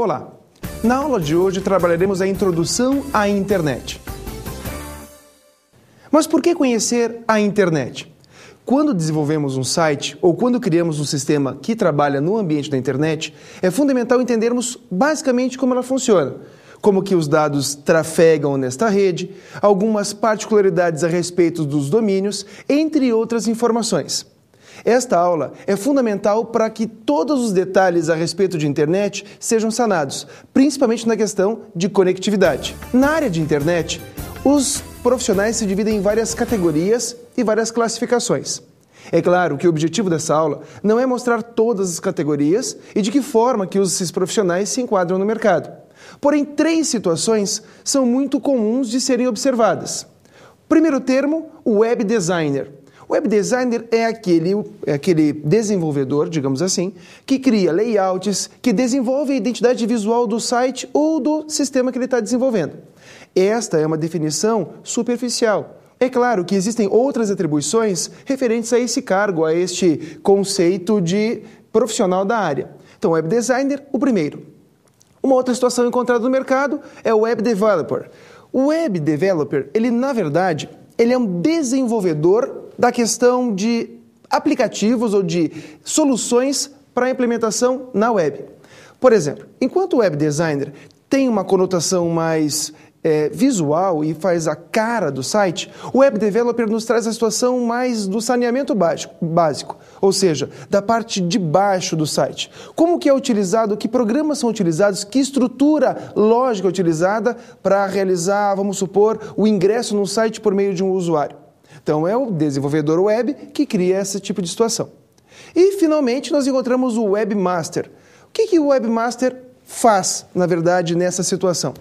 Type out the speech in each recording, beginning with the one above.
Olá! Na aula de hoje trabalharemos a introdução à internet. Mas por que conhecer a internet? Quando desenvolvemos um site ou quando criamos um sistema que trabalha no ambiente da internet, é fundamental entendermos basicamente como ela funciona, como que os dados trafegam nesta rede, algumas particularidades a respeito dos domínios, entre outras informações. Esta aula é fundamental para que todos os detalhes a respeito de internet sejam sanados, principalmente na questão de conectividade. Na área de internet, os profissionais se dividem em várias categorias e várias classificações. É claro que o objetivo dessa aula não é mostrar todas as categorias e de que forma que esses profissionais se enquadram no mercado. Porém, 3 situações são muito comuns de serem observadas. Primeiro termo, o web designer. O web designer é aquele desenvolvedor, digamos assim, que cria layouts, que desenvolve a identidade visual do site ou do sistema que ele está desenvolvendo. Esta é uma definição superficial. É claro que existem outras atribuições referentes a esse cargo, a este conceito de profissional da área. Então, web designer, o primeiro. Uma outra situação encontrada no mercado é o web developer. O web developer, na verdade, ele é um desenvolvedor da questão de aplicativos ou de soluções para a implementação na web. Por exemplo, enquanto o web designer tem uma conotação mais visual e faz a cara do site, o web developer nos traz a situação mais do saneamento básico, ou seja, da parte de baixo do site. Como que é utilizado, que programas são utilizados, que estrutura lógica é utilizada para realizar, vamos supor, o ingresso no site por meio de um usuário. Então, é o desenvolvedor web que cria esse tipo de situação. E, finalmente, nós encontramos o webmaster. O que o webmaster faz, na verdade, nessa situação?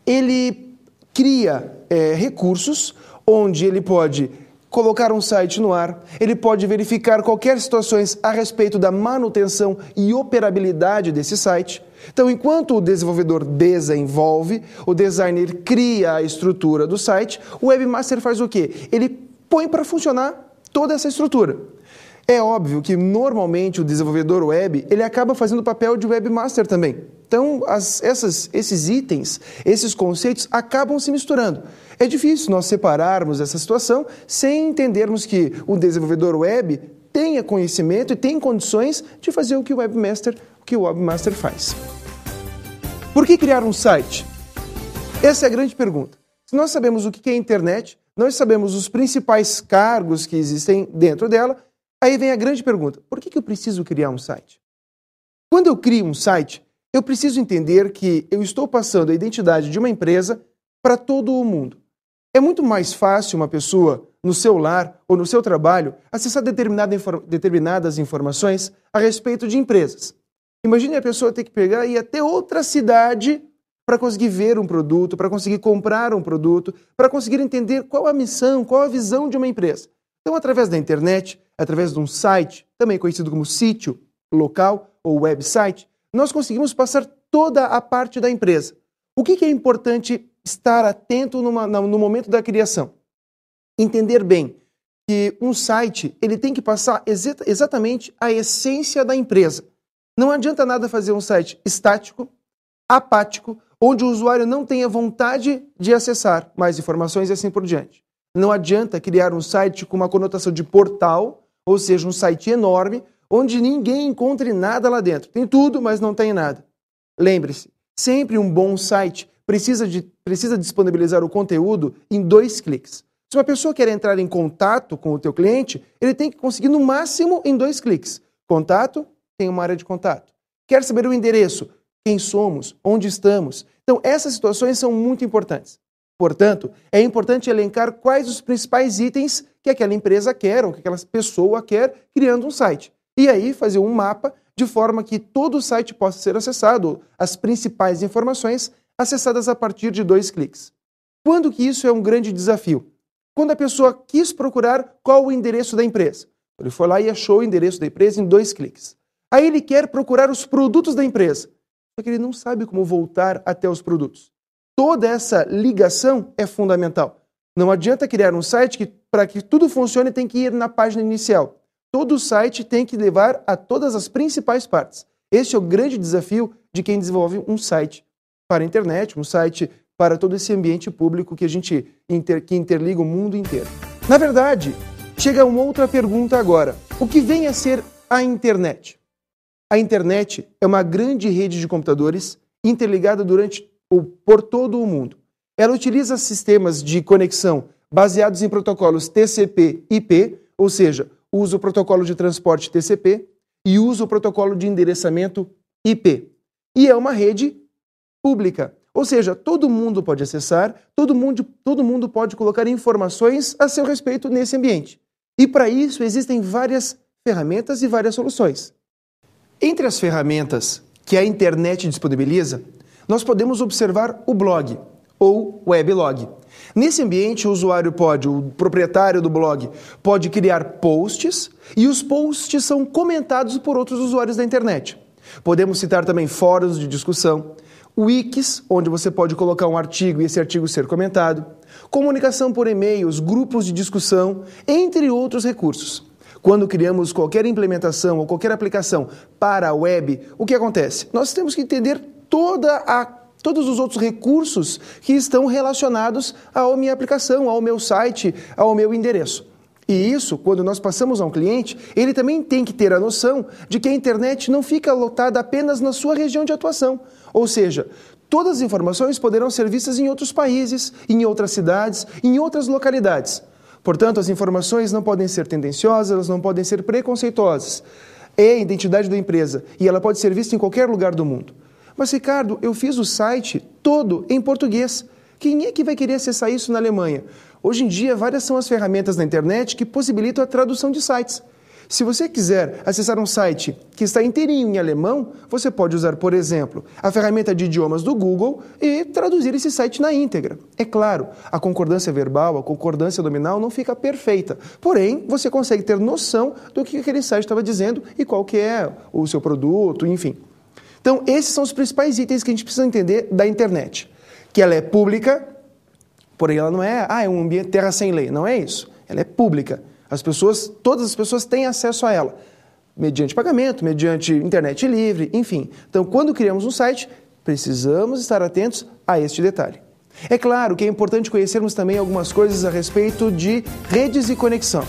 Ele cria recursos onde ele pode colocar um site no ar, ele pode verificar qualquer situações a respeito da manutenção e operabilidade desse site. Então, enquanto o desenvolvedor desenvolve, o designer cria a estrutura do site, o webmaster faz o quê? Ele põe para funcionar toda essa estrutura. É óbvio que, normalmente, o desenvolvedor web, ele acaba fazendo o papel de webmaster também. Então, esses itens, esses conceitos acabam se misturando. É difícil nós separarmos essa situação sem entendermos que o desenvolvedor web tenha conhecimento e tem condições de fazer o que o webmaster faz. Por que criar um site? Essa é a grande pergunta. Se nós sabemos o que é a internet, nós sabemos os principais cargos que existem dentro dela, aí vem a grande pergunta: por que eu preciso criar um site? Quando eu crio um site, eu preciso entender que eu estou passando a identidade de uma empresa para todo o mundo. É muito mais fácil uma pessoa, no seu lar ou no seu trabalho, acessar determinadas informações a respeito de empresas. Imagine a pessoa ter que pegar e ir até outra cidade para conseguir ver um produto, para conseguir comprar um produto, para conseguir entender qual a missão, qual a visão de uma empresa. Então, através da internet, através de um site, também conhecido como sítio local ou website, nós conseguimos passar toda a parte da empresa. O que é importante estar atento no momento da criação? Entender bem que um site ele tem que passar exatamente a essência da empresa. Não adianta nada fazer um site estático, apático, onde o usuário não tenha vontade de acessar mais informações e assim por diante. Não adianta criar um site com uma conotação de portal, ou seja, um site enorme, onde ninguém encontre nada lá dentro. Tem tudo, mas não tem nada. Lembre-se, sempre um bom site precisa disponibilizar o conteúdo em 2 cliques. Se uma pessoa quer entrar em contato com o teu cliente, ele tem que conseguir no máximo em 2 cliques. Contato, tem uma área de contato. Quer saber o endereço? Quem somos? Onde estamos? Então, essas situações são muito importantes. Portanto, é importante elencar quais os principais itens que aquela empresa quer ou que aquela pessoa quer criando um site. E aí fazer um mapa de forma que todo o site possa ser acessado, as principais informações acessadas a partir de 2 cliques. Quando que isso é um grande desafio? Quando a pessoa quis procurar qual o endereço da empresa. Ele foi lá e achou o endereço da empresa em 2 cliques. Aí ele quer procurar os produtos da empresa, só que ele não sabe como voltar até os produtos. Toda essa ligação é fundamental. Não adianta criar um site que, para que tudo funcione, tem que ir na página inicial. Todo site tem que levar a todas as principais partes. Esse é o grande desafio de quem desenvolve um site para a internet, um site para todo esse ambiente público que que interliga o mundo inteiro. Na verdade, chega uma outra pergunta agora. O que vem a ser a internet? A internet é uma grande rede de computadores interligada por todo o mundo. Ela utiliza sistemas de conexão baseados em protocolos TCP/IP, ou seja, usa o protocolo de transporte TCP e usa o protocolo de endereçamento IP. E é uma rede pública, ou seja, todo mundo pode acessar, todo mundo pode colocar informações a seu respeito nesse ambiente. E para isso existem várias ferramentas e várias soluções. Entre as ferramentas que a internet disponibiliza, nós podemos observar o blog ou weblog. Nesse ambiente, o proprietário do blog pode criar posts e os posts são comentados por outros usuários da internet. Podemos citar também fóruns de discussão, wikis, onde você pode colocar um artigo e esse artigo ser comentado, comunicação por e-mails, grupos de discussão, entre outros recursos. Quando criamos qualquer implementação ou qualquer aplicação para a web, o que acontece? Nós temos que entender todos os outros recursos que estão relacionados à minha aplicação, ao meu site, ao meu endereço. E isso, quando nós passamos a um cliente, ele também tem que ter a noção de que a internet não fica lotada apenas na sua região de atuação. Ou seja, todas as informações poderão ser vistas em outros países, em outras cidades, em outras localidades. Portanto, as informações não podem ser tendenciosas, elas não podem ser preconceituosas. É a identidade da empresa e ela pode ser vista em qualquer lugar do mundo. Mas, Ricardo, eu fiz o site todo em português. Quem é que vai querer acessar isso na Alemanha? Hoje em dia, várias são as ferramentas na internet que possibilitam a tradução de sites. Se você quiser acessar um site que está inteirinho em alemão, você pode usar, por exemplo, a ferramenta de idiomas do Google e traduzir esse site na íntegra. É claro, a concordância verbal, a concordância nominal não fica perfeita, porém, você consegue ter noção do que aquele site estava dizendo e qual que é o seu produto, enfim. Então, esses são os principais itens que a gente precisa entender da internet. Que ela é pública, porém ela não é um ambiente terra sem lei, não é isso. Ela é pública. Todas as pessoas têm acesso a ela, mediante pagamento, mediante internet livre, enfim. Então, quando criamos um site, precisamos estar atentos a este detalhe. É claro que é importante conhecermos também algumas coisas a respeito de redes e conexão.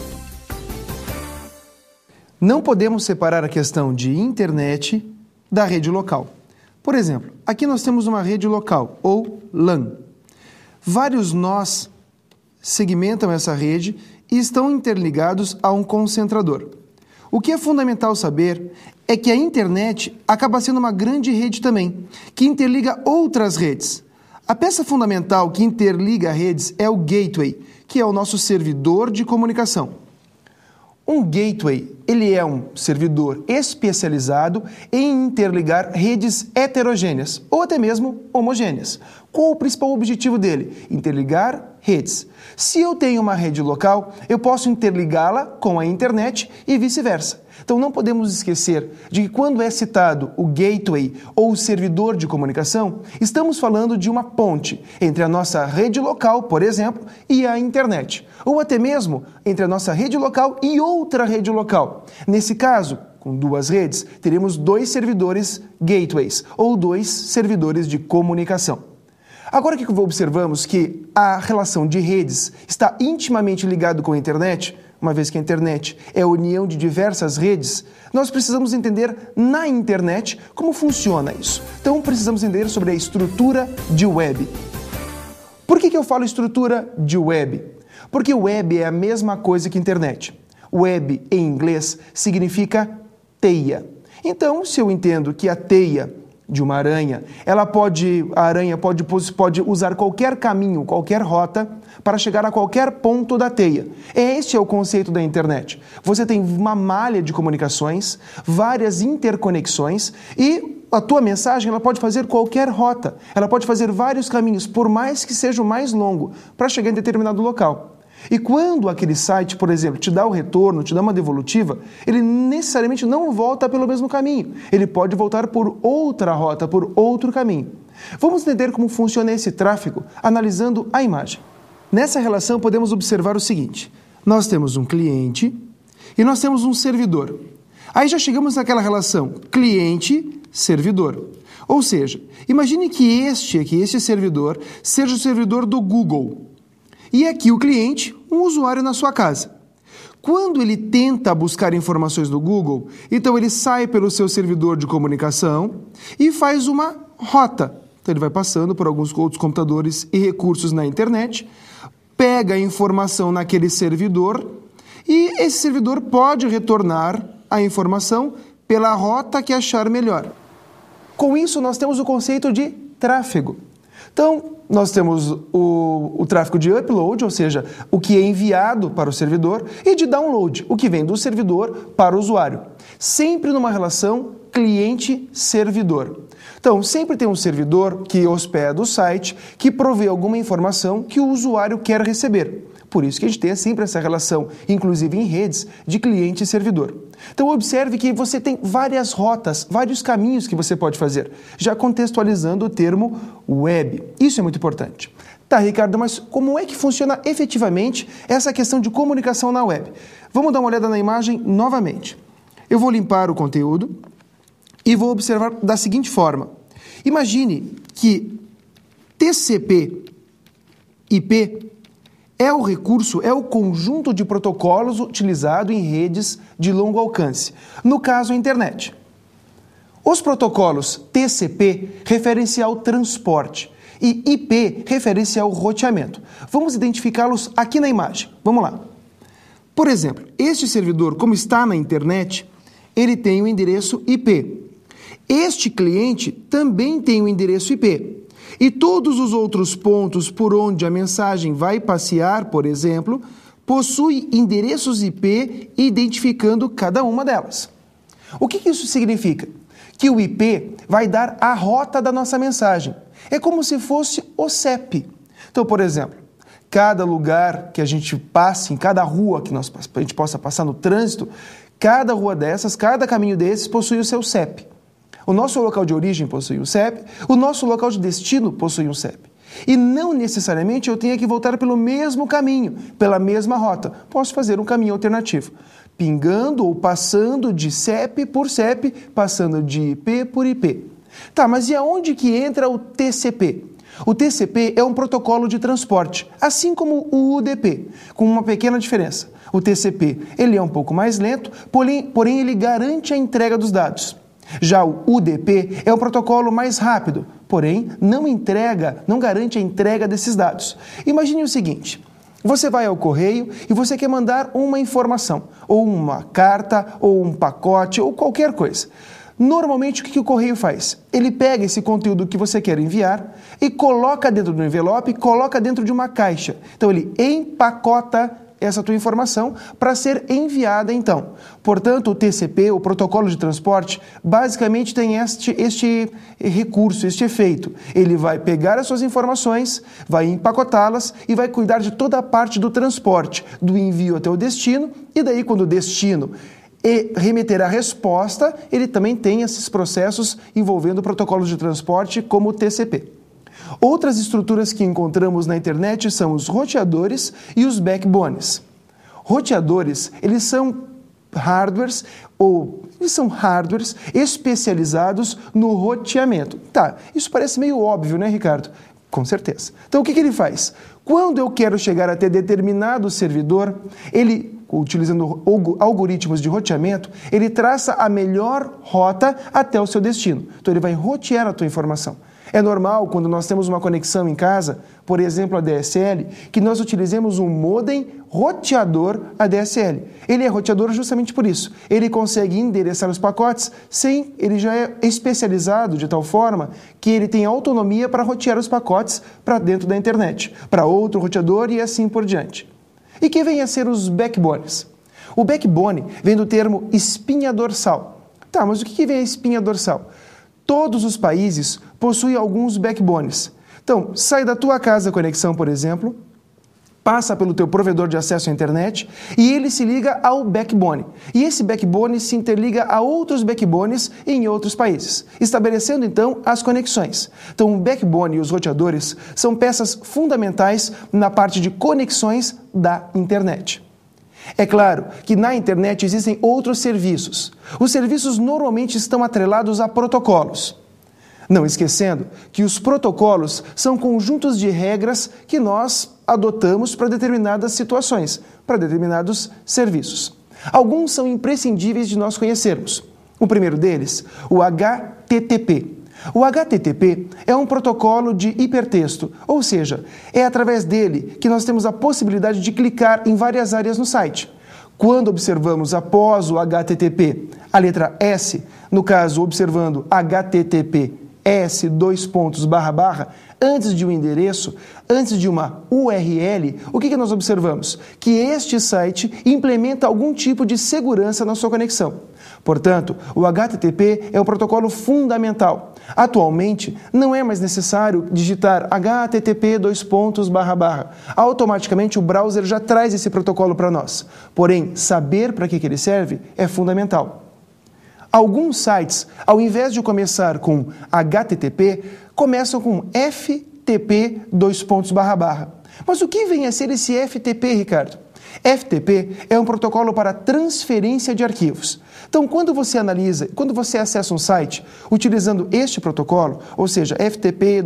Não podemos separar a questão de internet da rede local. Por exemplo, aqui nós temos uma rede local, ou LAN. Vários nós segmentam essa rede e estão interligados a um concentrador. O que é fundamental saber é que a internet acaba sendo uma grande rede também, que interliga outras redes. A peça fundamental que interliga redes é o gateway, que é o nosso servidor de comunicação. Um gateway, ele é um servidor especializado em interligar redes heterogêneas ou até mesmo homogêneas. Qual o principal objetivo dele? Interligar redes. Se eu tenho uma rede local, eu posso interligá-la com a internet e vice-versa. Então não podemos esquecer de que quando é citado o gateway ou o servidor de comunicação, estamos falando de uma ponte entre a nossa rede local, por exemplo, e a internet. Ou até mesmo entre a nossa rede local e outra rede local. Nesse caso, com duas redes, teremos dois servidores gateways ou dois servidores de comunicação. Agora que observamos que a relação de redes está intimamente ligada com a internet, uma vez que a internet é a união de diversas redes, nós precisamos entender na internet como funciona isso. Então precisamos entender sobre a estrutura de web. Por que eu falo estrutura de web? Porque web é a mesma coisa que internet. Web, em inglês, significa teia. Então, se eu entendo que a teia de uma aranha, a aranha pode usar qualquer caminho, qualquer rota para chegar a qualquer ponto da teia. Este é o conceito da internet. Você tem uma malha de comunicações, várias interconexões e a tua mensagem ela pode fazer qualquer rota. Ela pode fazer vários caminhos, por mais que seja o mais longo, para chegar em determinado local. E quando aquele site, por exemplo, te dá o retorno, te dá uma devolutiva, ele necessariamente não volta pelo mesmo caminho. Ele pode voltar por outra rota, por outro caminho. Vamos entender como funciona esse tráfego analisando a imagem. Nessa relação podemos observar o seguinte: nós temos um cliente e nós temos um servidor. Aí já chegamos naquela relação cliente-servidor. Ou seja, imagine que este servidor, seja o servidor do Google. E aqui o cliente, um usuário na sua casa. Quando ele tenta buscar informações no Google, então ele sai pelo seu servidor de comunicação e faz uma rota. Então ele vai passando por alguns outros computadores e recursos na internet, pega a informação naquele servidor e esse servidor pode retornar a informação pela rota que achar melhor. Com isso, nós temos o conceito de tráfego. Então, nós temos o tráfego de upload, ou seja, o que é enviado para o servidor, e de download, o que vem do servidor para o usuário. Sempre numa relação cliente-servidor. Então, sempre tem um servidor que hospeda o site, que provê alguma informação que o usuário quer receber. Por isso que a gente tem sempre essa relação, inclusive em redes, de cliente e servidor. Então, observe que você tem várias rotas, vários caminhos que você pode fazer, já contextualizando o termo web. Isso é muito importante. Tá, Ricardo, mas como é que funciona efetivamente essa questão de comunicação na web? Vamos dar uma olhada na imagem novamente. Eu vou limpar o conteúdo e vou observar da seguinte forma. Imagine que TCP/IP é o recurso, é o conjunto de protocolos utilizado em redes de longo alcance, no caso a internet. Os protocolos TCP referem-se ao transporte e IP referem-se ao roteamento. Vamos identificá-los aqui na imagem. Vamos lá. Por exemplo, este servidor, como está na internet, ele tem o endereço IP. Este cliente também tem o endereço IP. E todos os outros pontos por onde a mensagem vai passear, por exemplo, possuem endereços IP identificando cada uma delas. O que isso significa? Que o IP vai dar a rota da nossa mensagem. É como se fosse o CEP. Então, por exemplo, cada lugar que a gente passe, em cada rua que a gente possa passar no trânsito, cada rua dessas, cada caminho desses possui o seu CEP. O nosso local de origem possui um CEP, o nosso local de destino possui um CEP. E não necessariamente eu tenha que voltar pelo mesmo caminho, pela mesma rota. Posso fazer um caminho alternativo, pingando ou passando de CEP por CEP, passando de IP por IP. Tá, mas e aonde que entra o TCP? O TCP é um protocolo de transporte, assim como o UDP, com uma pequena diferença. O TCP ele é um pouco mais lento, porém ele garante a entrega dos dados. Já o UDP é um protocolo mais rápido, porém não garante a entrega desses dados. Imagine o seguinte, você vai ao correio e você quer mandar uma informação, ou uma carta, ou um pacote, ou qualquer coisa. Normalmente o que o correio faz? Ele pega esse conteúdo que você quer enviar e coloca dentro do envelope, coloca dentro de uma caixa. Então ele empacota essa tua informação para ser enviada então. Portanto, o TCP, o protocolo de transporte, basicamente tem este recurso, este efeito. Ele vai pegar as suas informações, vai empacotá-las e vai cuidar de toda a parte do transporte, do envio até o destino, e daí quando o destino remeter a resposta, ele também tem esses processos envolvendo protocolos de transporte como o TCP. Outras estruturas que encontramos na internet são os roteadores e os backbones. Roteadores, eles são hardwares especializados no roteamento. Tá, isso parece meio óbvio, né, Ricardo? Com certeza. Então, o que ele faz? Quando eu quero chegar até determinado servidor, ele, utilizando algoritmos de roteamento, ele traça a melhor rota até o seu destino. Então, ele vai rotear a tua informação. É normal, quando nós temos uma conexão em casa, por exemplo, a DSL, que nós utilizemos um modem roteador ADSL. Ele é roteador justamente por isso. Ele consegue endereçar os pacotes ele já é especializado de tal forma que ele tem autonomia para rotear os pacotes para dentro da internet, para outro roteador e assim por diante. E que vem a ser os backbones? O backbone vem do termo espinha dorsal. Tá, mas o que vem a espinha dorsal? Todos os países possuem alguns backbones. Então, sai da tua casa a conexão, por exemplo, passa pelo teu provedor de acesso à internet e ele se liga ao backbone. E esse backbone se interliga a outros backbones em outros países, estabelecendo então as conexões. Então, o backbone e os roteadores são peças fundamentais na parte de conexões da internet. É claro que na internet existem outros serviços. Os serviços normalmente estão atrelados a protocolos. Não esquecendo que os protocolos são conjuntos de regras que nós adotamos para determinadas situações, para determinados serviços. Alguns são imprescindíveis de nós conhecermos. O primeiro deles, o HTTP. O HTTP é um protocolo de hipertexto, ou seja, é através dele que nós temos a possibilidade de clicar em várias áreas no site. Quando observamos após o HTTP a letra S, no caso observando HTTPS antes de um endereço, antes de uma URL, o que nós observamos? Que este site implementa algum tipo de segurança na sua conexão. Portanto, o HTTP é um protocolo fundamental. Atualmente, não é mais necessário digitar HTTP://. Automaticamente o browser já traz esse protocolo para nós. Porém, saber para que ele serve é fundamental. Alguns sites, ao invés de começar com HTTP, começam com FTP://. Mas o que vem a ser esse FTP, Ricardo? FTP é um protocolo para transferência de arquivos. Então, quando você acessa um site utilizando este protocolo, ou seja, FTP://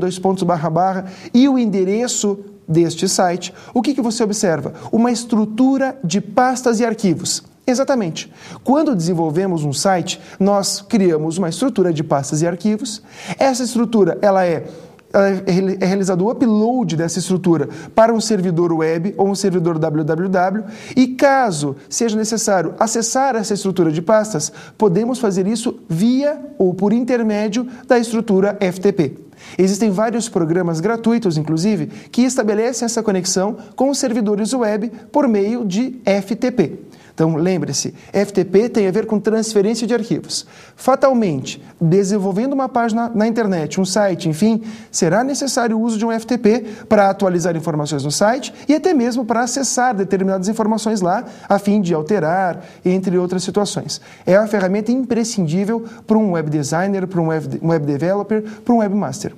e o endereço deste site, o que você observa? Uma estrutura de pastas e arquivos. Exatamente. Quando desenvolvemos um site, nós criamos uma estrutura de pastas e arquivos. Essa estrutura, é realizado o upload dessa estrutura para um servidor web ou um servidor www e caso seja necessário acessar essa estrutura de pastas, podemos fazer isso via ou por intermédio da estrutura FTP. Existem vários programas gratuitos, inclusive, que estabelecem essa conexão com os servidores web por meio de FTP. Então, lembre-se, FTP tem a ver com transferência de arquivos. Fatalmente, desenvolvendo uma página na internet, um site, enfim, será necessário o uso de um FTP para atualizar informações no site e até mesmo para acessar determinadas informações lá, a fim de alterar, entre outras situações. É uma ferramenta imprescindível para um web designer, para um web developer, para um webmaster.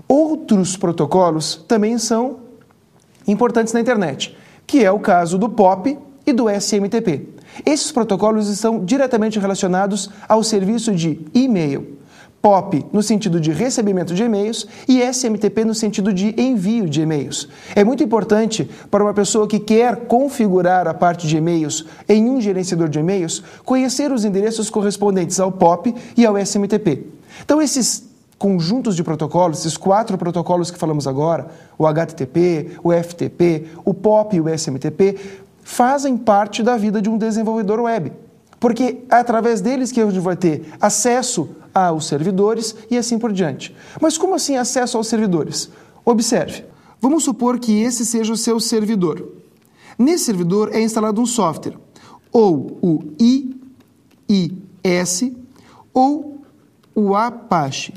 Outros protocolos também são importantes na internet, que é o caso do POP e do SMTP. Esses protocolos estão diretamente relacionados ao serviço de e-mail. POP no sentido de recebimento de e-mails e SMTP no sentido de envio de e-mails. É muito importante para uma pessoa que quer configurar a parte de e-mails em um gerenciador de e-mails, conhecer os endereços correspondentes ao POP e ao SMTP. Então, esses conjuntos de protocolos, esses 4 protocolos que falamos agora, o HTTP, o FTP, o POP e o SMTP, fazem parte da vida de um desenvolvedor web, porque é através deles que a gente vai ter acesso aos servidores e assim por diante. Mas como assim acesso aos servidores? Observe, vamos supor que esse seja o seu servidor. Nesse servidor é instalado um software, ou o IIS ou o Apache.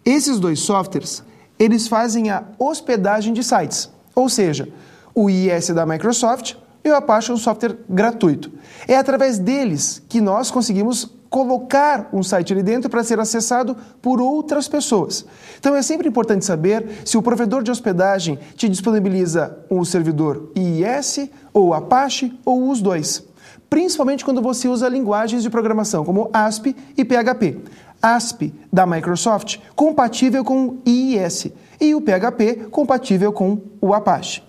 Esses 2 softwares, eles fazem a hospedagem de sites, ou seja, o IIS da Microsoft e o Apache é um software gratuito. É através deles que nós conseguimos colocar um site ali dentro para ser acessado por outras pessoas. Então é sempre importante saber se o provedor de hospedagem te disponibiliza um servidor IIS ou Apache ou os 2. Principalmente quando você usa linguagens de programação como ASP e PHP. ASP da Microsoft compatível com o IIS e o PHP compatível com o Apache.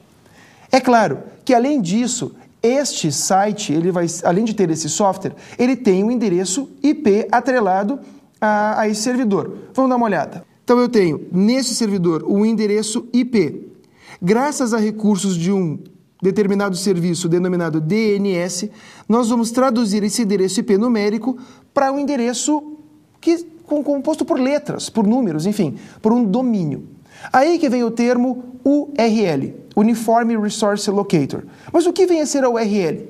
É claro que, além disso, este site, além de ter esse software, ele tem um endereço IP atrelado a esse servidor. Vamos dar uma olhada. Então, eu tenho, nesse servidor, o endereço IP. Graças a recursos de um determinado serviço denominado DNS, nós vamos traduzir esse endereço IP numérico para um endereço composto por letras, por números, enfim, por um domínio. Aí que vem o termo URL, Uniform Resource Locator. Mas o que vem a ser a URL?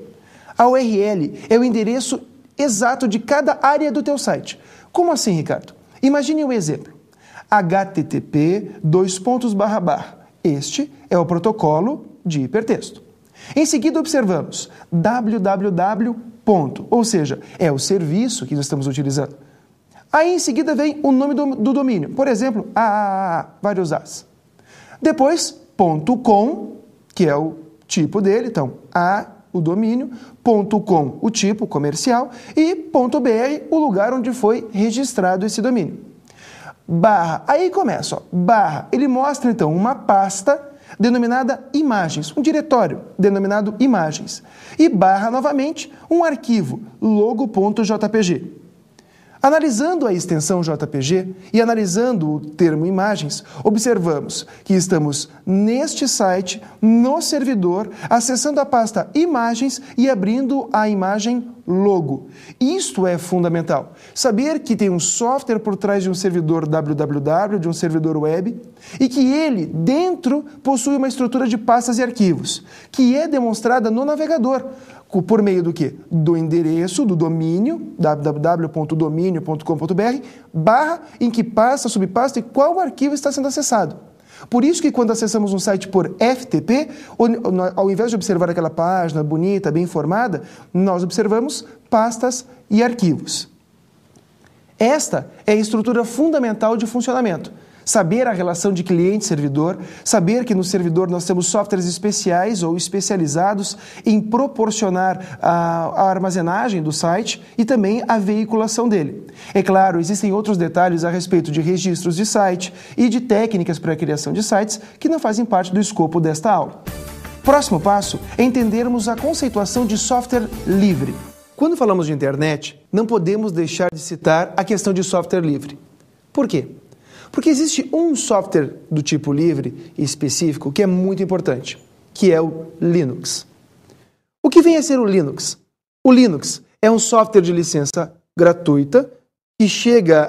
A URL é o endereço exato de cada área do teu site. Como assim, Ricardo? Imagine um exemplo. HTTP://. Este é o protocolo de hipertexto. Em seguida, observamos www. Ou seja, é o serviço que nós estamos utilizando. Aí, em seguida, vem o nome do domínio. Por exemplo, vários As. Depois, .com, que é o tipo dele. Então, o domínio, .com, o tipo comercial, e .br, o lugar onde foi registrado esse domínio. Barra, aí começa, ó, barra, ele mostra então uma pasta denominada imagens, um diretório denominado imagens, e barra novamente um arquivo, logo.jpg. Analisando a extensão JPG e analisando o termo imagens, observamos que estamos neste site, no servidor, acessando a pasta imagens e abrindo a imagem logo. Isto é fundamental. Saber que tem um software por trás de um servidor www, de um servidor web, e que ele, dentro, possui uma estrutura de pastas e arquivos, que é demonstrada no navegador. Por meio do quê? Do endereço, do domínio, www.dominio.com.br, barra, em que pasta, subpasta e qual arquivo está sendo acessado. Por isso que quando acessamos um site por FTP, ao invés de observar aquela página bonita, bem informada, nós observamos pastas e arquivos. Esta é a estrutura fundamental de funcionamento. Saber a relação de cliente-servidor, saber que no servidor nós temos softwares especiais ou especializados em proporcionar a armazenagem do site e também a veiculação dele. É claro, existem outros detalhes a respeito de registros de site e de técnicas para a criação de sites que não fazem parte do escopo desta aula. Próximo passo é entendermos a conceituação de software livre. Quando falamos de internet, não podemos deixar de citar a questão de software livre. Por quê? Porque existe um software do tipo livre específico que é muito importante, que é o Linux. O que vem a ser o Linux? O Linux é um software de licença gratuita que chega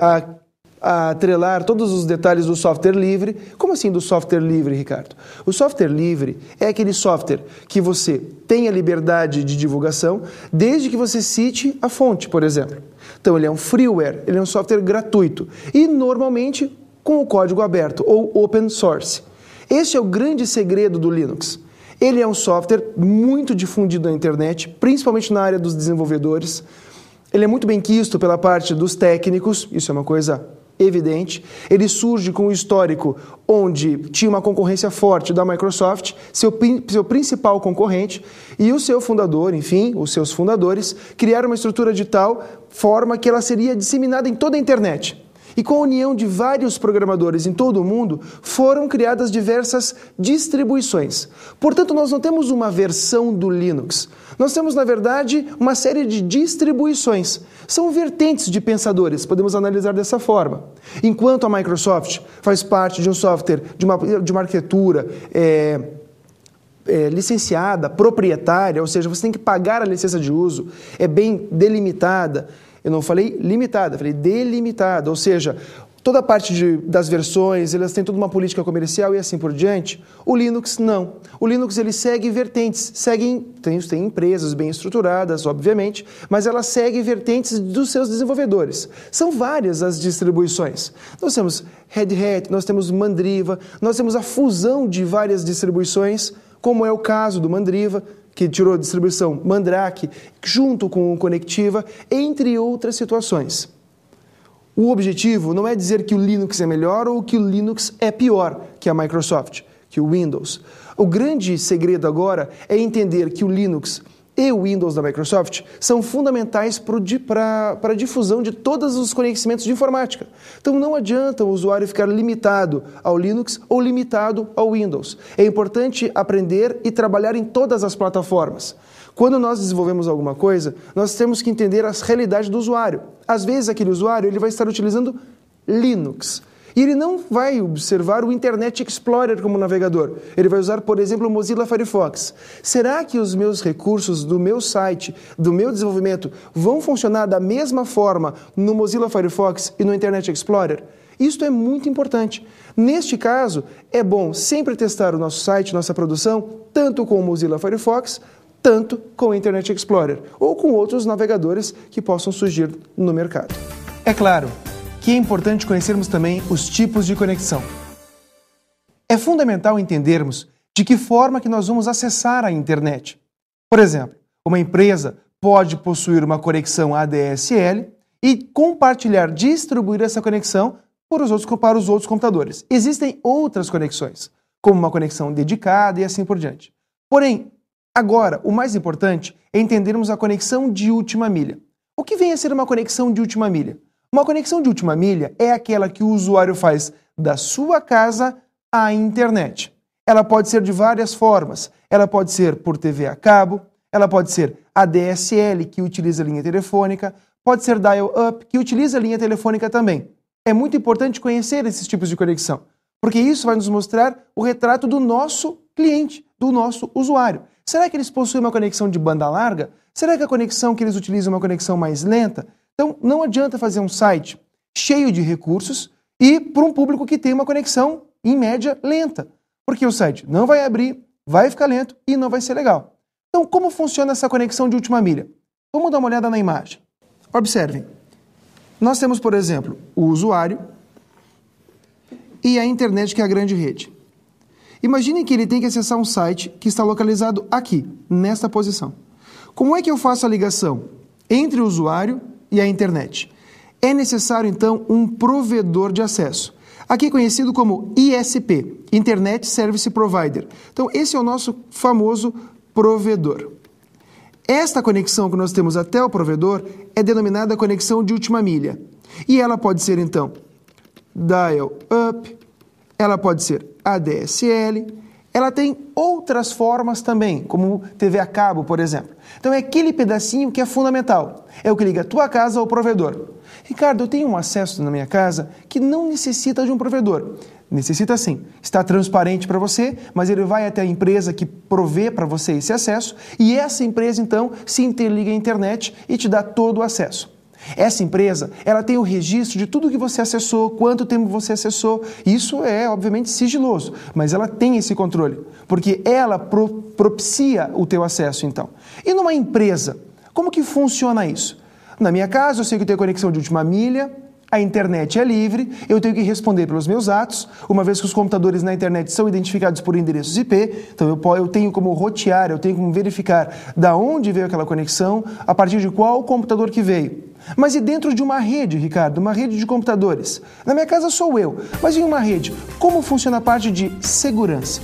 a atrelar todos os detalhes do software livre. Como assim do software livre, Ricardo? O software livre é aquele software que você tem a liberdade de divulgação desde que você cite a fonte, por exemplo. Então ele é um freeware, ele é um software gratuito e normalmente com o código aberto ou open source. Este é o grande segredo do Linux. Ele é um software muito difundido na internet, principalmente na área dos desenvolvedores. Ele é muito bem quisto pela parte dos técnicos, isso é uma coisa evidente. Ele surge com um histórico onde tinha uma concorrência forte da Microsoft, seu principal concorrente, e o seu fundador, enfim, os seus fundadores, criaram uma estrutura de tal forma que ela seria disseminada em toda a internet. E com a união de vários programadores em todo o mundo, foram criadas diversas distribuições. Portanto, nós não temos uma versão do Linux. Nós temos, na verdade, uma série de distribuições. São vertentes de pensadores, podemos analisar dessa forma. Enquanto a Microsoft faz parte de um software, de uma arquitetura licenciada, proprietária, ou seja, você tem que pagar a licença de uso, é bem delimitada. Eu não falei limitada, falei delimitada, ou seja, toda a parte das versões, elas têm toda uma política comercial e assim por diante. O Linux não. O Linux ele segue vertentes, tem empresas bem estruturadas, obviamente, mas ela segue vertentes dos seus desenvolvedores. São várias as distribuições. Nós temos Red Hat, nós temos Mandriva, nós temos a fusão de várias distribuições, como é o caso do Mandriva, que tirou a distribuição Mandrake, junto com o Conectiva, entre outras situações. O objetivo não é dizer que o Linux é melhor ou que o Linux é pior que a Microsoft, que o Windows. O grande segredo agora é entender que o Linux e o Windows da Microsoft são fundamentais para a difusão de todos os conhecimentos de informática. Então não adianta o usuário ficar limitado ao Linux ou limitado ao Windows. É importante aprender e trabalhar em todas as plataformas. Quando nós desenvolvemos alguma coisa, nós temos que entender a realidade do usuário. Às vezes aquele usuário ele vai estar utilizando Linux. E ele não vai observar o Internet Explorer como navegador. Ele vai usar, por exemplo, o Mozilla Firefox. Será que os meus recursos do meu site, do meu desenvolvimento, vão funcionar da mesma forma no Mozilla Firefox e no Internet Explorer? Isto é muito importante. Neste caso, é bom sempre testar o nosso site, nossa produção, tanto com o Mozilla Firefox, tanto com o Internet Explorer, ou com outros navegadores que possam surgir no mercado. É claro que é importante conhecermos também os tipos de conexão. É fundamental entendermos de que forma que nós vamos acessar a internet. Por exemplo, uma empresa pode possuir uma conexão ADSL e distribuir essa conexão para os outros computadores. Existem outras conexões, como uma conexão dedicada e assim por diante. Porém, Agora, o mais importante é entendermos a conexão de última milha. O que vem a ser uma conexão de última milha? Uma conexão de última milha é aquela que o usuário faz da sua casa à internet. Ela pode ser de várias formas. Ela pode ser por TV a cabo, ela pode ser ADSL, que utiliza linha telefônica, pode ser dial-up, que utiliza linha telefônica também. É muito importante conhecer esses tipos de conexão, porque isso vai nos mostrar o retrato do nosso cliente, do nosso usuário. Será que eles possuem uma conexão de banda larga? Será que a conexão que eles utilizam é uma conexão mais lenta? Então, não adianta fazer um site cheio de recursos e para um público que tem uma conexão, em média, lenta, porque o site não vai abrir, vai ficar lento e não vai ser legal. Então, como funciona essa conexão de última milha? Vamos dar uma olhada na imagem. Observem. Nós temos, por exemplo, o usuário e a internet, que é a grande rede. Imaginem que ele tem que acessar um site que está localizado aqui, nesta posição. Como é que eu faço a ligação entre o usuário e a internet? É necessário, então, um provedor de acesso. Aqui conhecido como ISP, Internet Service Provider. Então, esse é o nosso famoso provedor. Esta conexão que nós temos até o provedor é denominada conexão de última milha. E ela pode ser, então, dial-up, ela pode ser ADSL, ela tem outras formas também, como TV a cabo, por exemplo. Então é aquele pedacinho que é fundamental, é o que liga a tua casa ao provedor. Ricardo, eu tenho um acesso na minha casa que não necessita de um provedor. Necessita sim, está transparente para você, mas ele vai até a empresa que provê para você esse acesso e essa empresa então se interliga à internet e te dá todo o acesso. Essa empresa, ela tem o registro de tudo que você acessou, quanto tempo você acessou. Isso é, obviamente, sigiloso, mas ela tem esse controle, porque ela propicia o teu acesso, então. E numa empresa, como que funciona isso? Na minha casa, eu sei que eu tenho conexão de última milha, a internet é livre, eu tenho que responder pelos meus atos, uma vez que os computadores na internet são identificados por endereços IP, então eu tenho como rotear, eu tenho como verificar da onde veio aquela conexão, a partir de qual computador que veio. Mas e dentro de uma rede, Ricardo, uma rede de computadores? Na minha casa sou eu, mas em uma rede, como funciona a parte de segurança?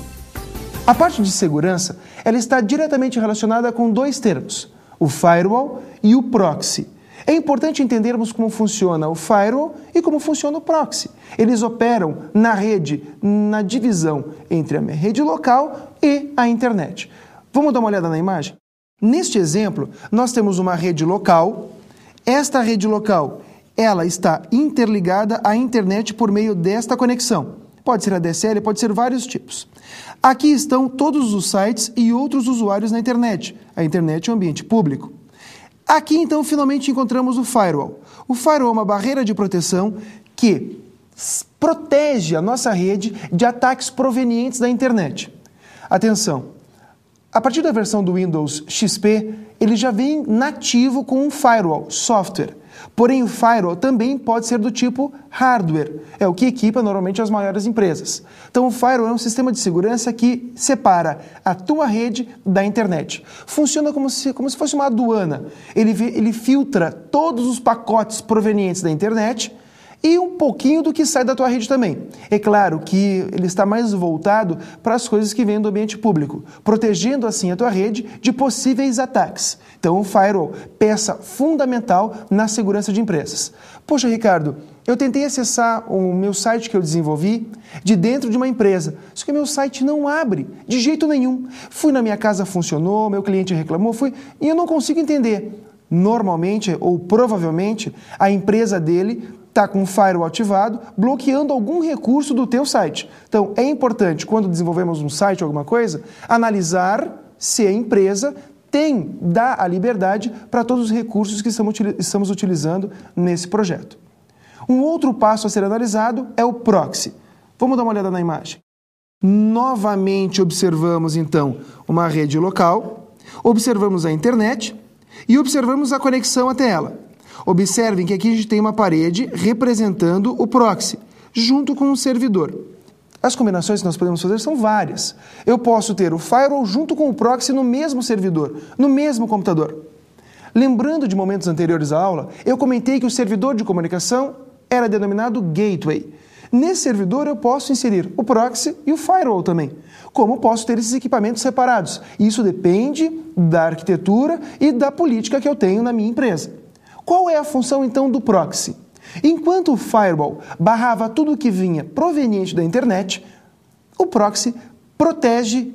A parte de segurança, ela está diretamente relacionada com dois termos, o firewall e o proxy. É importante entendermos como funciona o firewall e como funciona o proxy. Eles operam na rede, na divisão entre a minha rede local e a internet. Vamos dar uma olhada na imagem? Neste exemplo, nós temos uma rede local. Esta rede local, ela está interligada à internet por meio desta conexão. Pode ser ADSL, pode ser vários tipos. Aqui estão todos os sites e outros usuários na internet. A internet é um ambiente público. Aqui, então, finalmente encontramos o firewall. O firewall é uma barreira de proteção que protege a nossa rede de ataques provenientes da internet. Atenção, a partir da versão do Windows XP, ele já vem nativo com um firewall, software. Porém, o firewall também pode ser do tipo hardware, é o que equipa normalmente as maiores empresas. Então, o firewall é um sistema de segurança que separa a tua rede da internet. Funciona como se fosse uma aduana. Ele filtra todos os pacotes provenientes da internet e um pouquinho do que sai da tua rede também. É claro que ele está mais voltado para as coisas que vêm do ambiente público, protegendo assim a tua rede de possíveis ataques. Então, o firewall, peça fundamental na segurança de empresas. Poxa, Ricardo, eu tentei acessar o meu site que eu desenvolvi de dentro de uma empresa, só que meu site não abre de jeito nenhum. Fui na minha casa, funcionou, meu cliente reclamou, e eu não consigo entender. Normalmente, ou provavelmente, a empresa dele está com o firewall ativado, bloqueando algum recurso do teu site. Então, é importante, quando desenvolvemos um site ou alguma coisa, analisar se a empresa dá a liberdade para todos os recursos que estamos utilizando nesse projeto. Um outro passo a ser analisado é o proxy. Vamos dar uma olhada na imagem. Novamente observamos, então, uma rede local, observamos a internet e observamos a conexão até ela. Observem que aqui a gente tem uma parede representando o proxy, junto com um servidor. As combinações que nós podemos fazer são várias. Eu posso ter o firewall junto com o proxy no mesmo servidor, no mesmo computador. Lembrando de momentos anteriores à aula, eu comentei que o servidor de comunicação era denominado gateway. Nesse servidor eu posso inserir o proxy e o firewall também. Como posso ter esses equipamentos separados? Isso depende da arquitetura e da política que eu tenho na minha empresa. Qual é a função então do proxy? Enquanto o firewall barrava tudo que vinha proveniente da internet, o proxy protege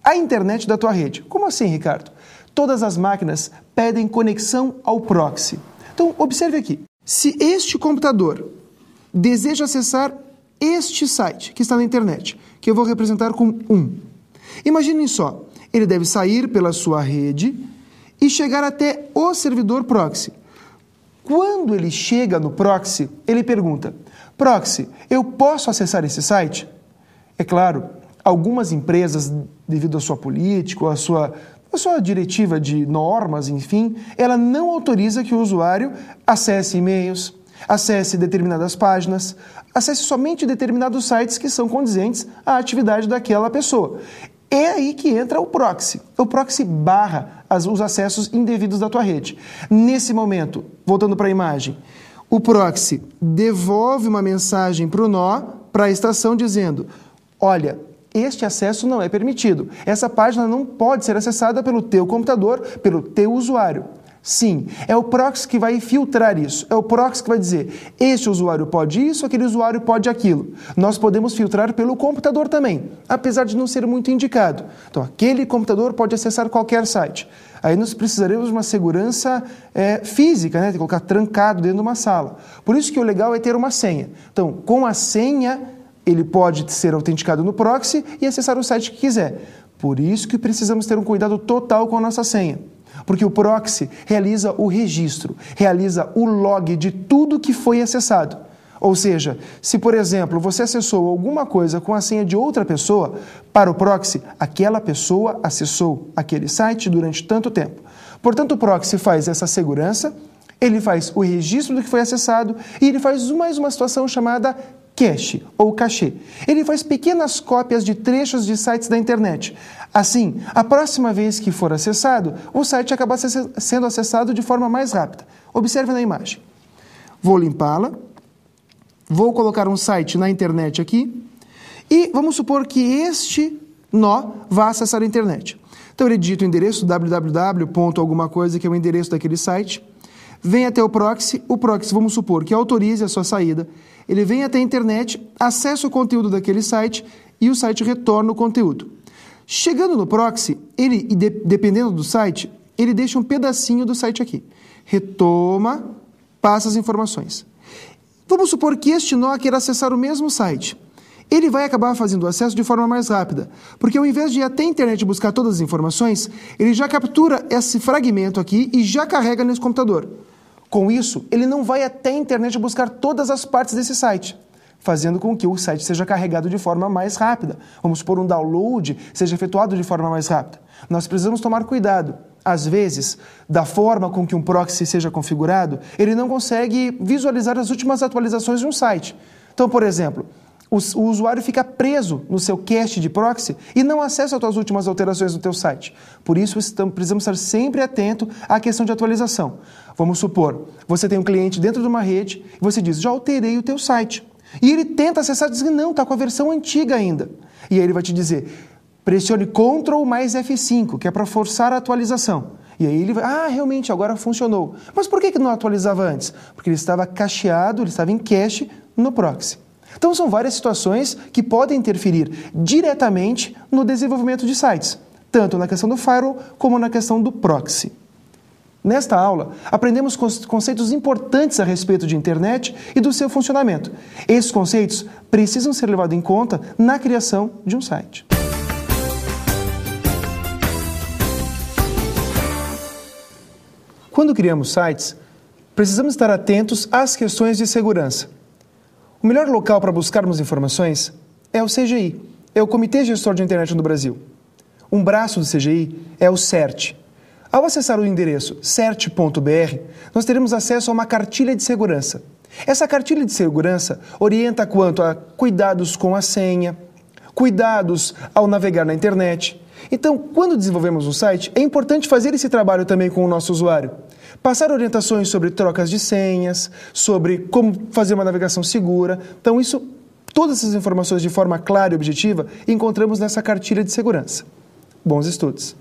a internet da tua rede. Como assim, Ricardo? Todas as máquinas pedem conexão ao proxy. Então, observe aqui. Se este computador deseja acessar este site que está na internet, que eu vou representar com 1. Imaginem só, ele deve sair pela sua rede e chegar até o servidor proxy. Quando ele chega no proxy, ele pergunta: proxy, eu posso acessar esse site? É claro, algumas empresas, devido à sua política, ou à sua diretiva de normas, enfim, ela não autoriza que o usuário acesse e-mails, acesse determinadas páginas, acesse somente determinados sites que são condizentes à atividade daquela pessoa. É aí que entra o proxy. O proxy barra os acessos indevidos da tua rede. Nesse momento, voltando para a imagem, o proxy devolve uma mensagem para o nó, para a estação, dizendo: olha, este acesso não é permitido. Essa página não pode ser acessada pelo teu computador, pelo teu usuário. Sim, é o proxy que vai filtrar isso. É o proxy que vai dizer: este usuário pode isso, aquele usuário pode aquilo. Nós podemos filtrar pelo computador também, apesar de não ser muito indicado. Então, aquele computador pode acessar qualquer site. Aí nós precisaremos de uma segurança física, né? De colocar trancado dentro de uma sala. Por isso que o legal é ter uma senha. Então, com a senha, ele pode ser autenticado no proxy e acessar o site que quiser. Por isso que precisamos ter um cuidado total com a nossa senha. Porque o proxy realiza o registro, realiza o log de tudo que foi acessado. Ou seja, se, por exemplo, você acessou alguma coisa com a senha de outra pessoa, para o proxy, aquela pessoa acessou aquele site durante tanto tempo. Portanto, o proxy faz essa segurança, ele faz o registro do que foi acessado e ele faz mais uma situação chamada cache ou cachê. Ele faz pequenas cópias de trechos de sites da internet. Assim, a próxima vez que for acessado, o site acaba sendo acessado de forma mais rápida. Observe na imagem. Vou limpá-la. Vou colocar um site na internet aqui. E vamos supor que este nó vá acessar a internet. Então ele digita o endereço www. alguma coisa, que é o endereço daquele site. Vem até o proxy, vamos supor que autorize a sua saída, ele vem até a internet, acessa o conteúdo daquele site e o site retorna o conteúdo. Chegando no proxy, ele, dependendo do site, ele deixa um pedacinho do site aqui. Retoma, passa as informações. Vamos supor que este nó queira acessar o mesmo site. Ele vai acabar fazendo o acesso de forma mais rápida, porque ao invés de ir até a internet buscar todas as informações, ele já captura esse fragmento aqui e já carrega nesse computador. Com isso, ele não vai até a internet buscar todas as partes desse site, fazendo com que o site seja carregado de forma mais rápida. Vamos supor, um download seja efetuado de forma mais rápida. Nós precisamos tomar cuidado. Às vezes, da forma com que um proxy seja configurado, ele não consegue visualizar as últimas atualizações de um site. Então, por exemplo, o usuário fica preso no seu cache de proxy e não acessa as suas últimas alterações no teu site. Por isso, precisamos estar sempre atentos à questão de atualização. Vamos supor, você tem um cliente dentro de uma rede e você diz: já alterei o teu site. E ele tenta acessar e diz: não, está com a versão antiga ainda. E aí ele vai te dizer: pressione Ctrl mais F5, que é para forçar a atualização. E aí ele vai: realmente, agora funcionou. Mas por que não atualizava antes? Porque ele estava cacheado, ele estava em cache no proxy. Então, são várias situações que podem interferir diretamente no desenvolvimento de sites, tanto na questão do firewall como na questão do proxy. Nesta aula, aprendemos conceitos importantes a respeito de internet e do seu funcionamento. Esses conceitos precisam ser levados em conta na criação de um site. Quando criamos sites, precisamos estar atentos às questões de segurança. O melhor local para buscarmos informações é o CGI, é o Comitê Gestor de Internet no Brasil. Um braço do CGI é o CERT. Ao acessar o endereço cert.br, nós teremos acesso a uma cartilha de segurança. Essa cartilha de segurança orienta quanto a cuidados com a senha, cuidados ao navegar na internet. Então, quando desenvolvemos um site, é importante fazer esse trabalho também com o nosso usuário. Passar orientações sobre trocas de senhas, sobre como fazer uma navegação segura. Então, isso Todas essas informações de forma clara e objetiva encontramos nessa cartilha de segurança. Bons estudos!